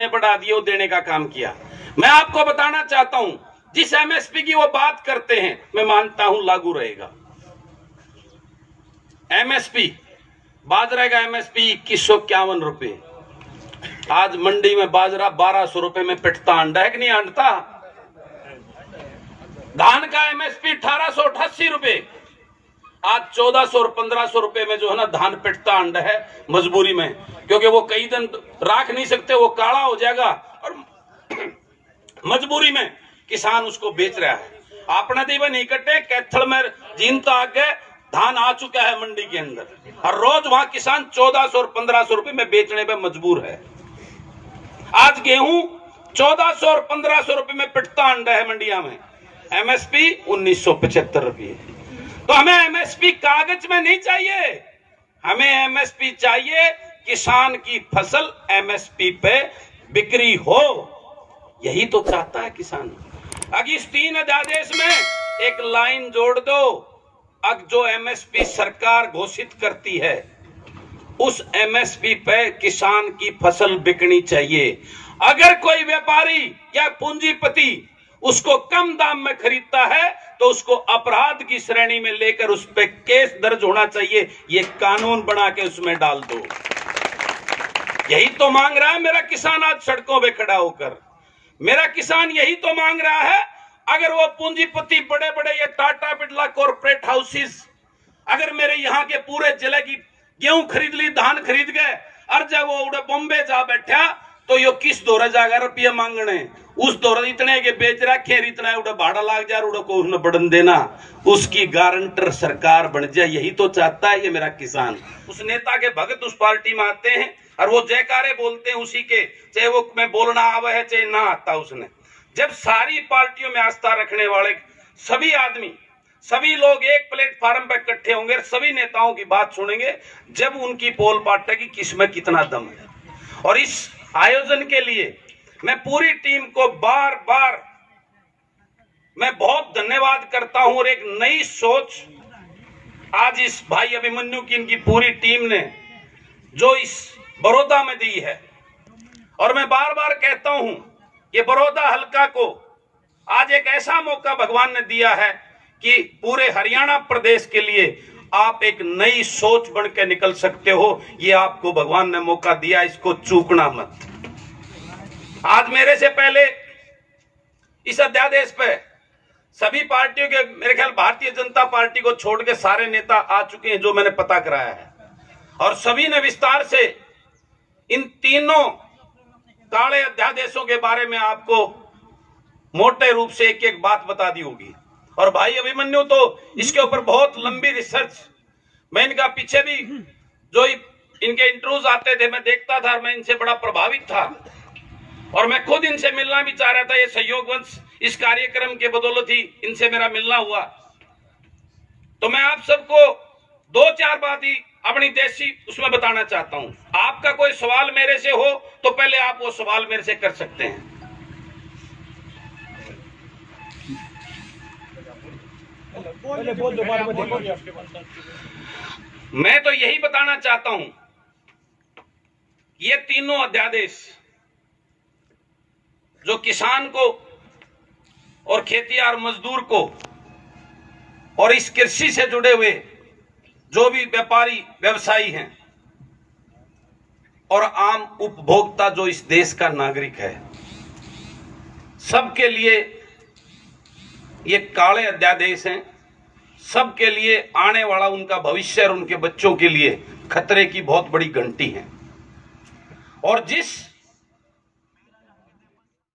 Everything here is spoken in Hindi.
बढ़ा दिए, वो देने का काम किया। मैं आपको बताना चाहता हूं, जिस एमएसपी की वो बात करते हैं, मैं मानता हूं लागू रहेगा। एमएसपी बाजरा का एमएसपी 2151 रुपए। आज मंडी में बाजरा 1200 रुपए में पिटता अंडा है कि नहीं अंडता। धान का एमएसपी 1888 रुपए। आज 1400 और 1500 रुपए में जो है ना धान पिटता अंडा है, मजबूरी में, क्योंकि वो कई दिन राख नहीं सकते, वो काला हो जाएगा, और मजबूरी में किसान उसको बेच रहा है। आपने दीवा नहीं कटे कैथल में जीनता आगे धान आ चुका है मंडी के अंदर, और रोज वहां किसान 1400 और 1500 रुपए में बेचने पे मजबूर है। आज गेहूं 1400 और 1500 रुपए में पिटता अंडा है मंडिया में, एमएसपी 1975 रुपये। तो हमें एमएसपी कागज में नहीं चाहिए, हमें एमएसपी चाहिए किसान की फसल एमएसपी पे बिक्री हो। यही तो चाहता है किसान। अब इस 3 अध्यादेश में एक लाइन जोड़ दो, अब जो एमएसपी सरकार घोषित करती है उस एमएसपी पे किसान की फसल बिकनी चाहिए। अगर कोई व्यापारी या पूंजीपति उसको कम दाम में खरीदता है तो उसको अपराध की श्रेणी में लेकर उस पे केस दर्ज होना चाहिए। ये कानून बना के उसमें डाल दो। यही तो मांग रहा है मेरा किसान आज सड़कों पे खड़ा होकर। मेरा किसान यही तो मांग रहा है। अगर वो पूंजीपति बड़े बड़े ये टाटा बिरला कॉर्पोरेट हाउसेस अगर मेरे यहाँ के पूरे जिले की गेहूं खरीद ली, धान खरीद गए, और जब वो उड़े बॉम्बे जा बैठा तो यो किस दौरा जाकर रुपया मांगने, उस दौरा इतने के बेच रखे, इतना उड़ा भाड़ा लाग जा, उड़ा को उसने बढ़न देना, उसकी गारंटर सरकार बन जाए। यही तो चाहता है ये मेरा किसान। उस नेता के भगत उस पार्टी में आते हैं और वो जयकारे बोलते हैं उसी के, चाहे वो मैं बोलना आवे है चाहे ना आता उसने। जब सारी पार्टियों में आस्था रखने वाले सभी आदमी, सभी लोग एक प्लेटफार्म पर इकट्ठे होंगे, सभी नेताओं की बात सुनेंगे, जब उनकी पोल पाटेगी किसमें कितना दम है। और इस आयोजन के लिए मैं पूरी टीम को बार बार मैं बहुत धन्यवाद करता हूं। और एक नई सोच आज इस भाई अभिमन्यु की इनकी पूरी टीम ने जो इस बड़ौदा में दी है, और मैं बार बार कहता हूं कि बड़ौदा हल्का को आज एक ऐसा मौका भगवान ने दिया है कि पूरे हरियाणा प्रदेश के लिए आप एक नई सोच बन के निकल सकते हो। ये आपको भगवान ने मौका दिया, इसको चूकना मत। आज मेरे से पहले इस अध्यादेश पे सभी पार्टियों के, मेरे ख्याल भारतीय जनता पार्टी को छोड़ के सारे नेता आ चुके हैं जो मैंने पता कराया है, और सभी ने विस्तार से इन तीनों काले अध्यादेशों के बारे में आपको मोटे रूप से एक एक बात बता दी होगी। और भाई अभिमन्यु तो इसके ऊपर बहुत लंबी रिसर्च, मैं इनका पीछे भी जो इनके इंटरव्यूज आते थे मैं देखता था, मैं इनसे बड़ा प्रभावित था, और मैं खुद इनसे मिलना भी चाह रहा था। ये सहयोगवंश इस कार्यक्रम के बदौलत ही इनसे मेरा मिलना हुआ। तो मैं आप सबको 2-4 बात ही अपनी देशी उसमें बताना चाहता हूं। आपका कोई सवाल मेरे से हो तो पहले आप वो सवाल मेरे से कर सकते हैं। मैं तो यही बताना चाहता हूं, ये तीनों अध्यादेश जो किसान को और खेतियार मजदूर को और इस कृषि से जुड़े हुए जो भी व्यापारी व्यवसायी हैं और आम उपभोक्ता जो इस देश का नागरिक है, सबके लिए ये काले अध्यादेश हैं। सबके लिए आने वाला उनका भविष्य और उनके बच्चों के लिए खतरे की बहुत बड़ी घंटी है। और जिस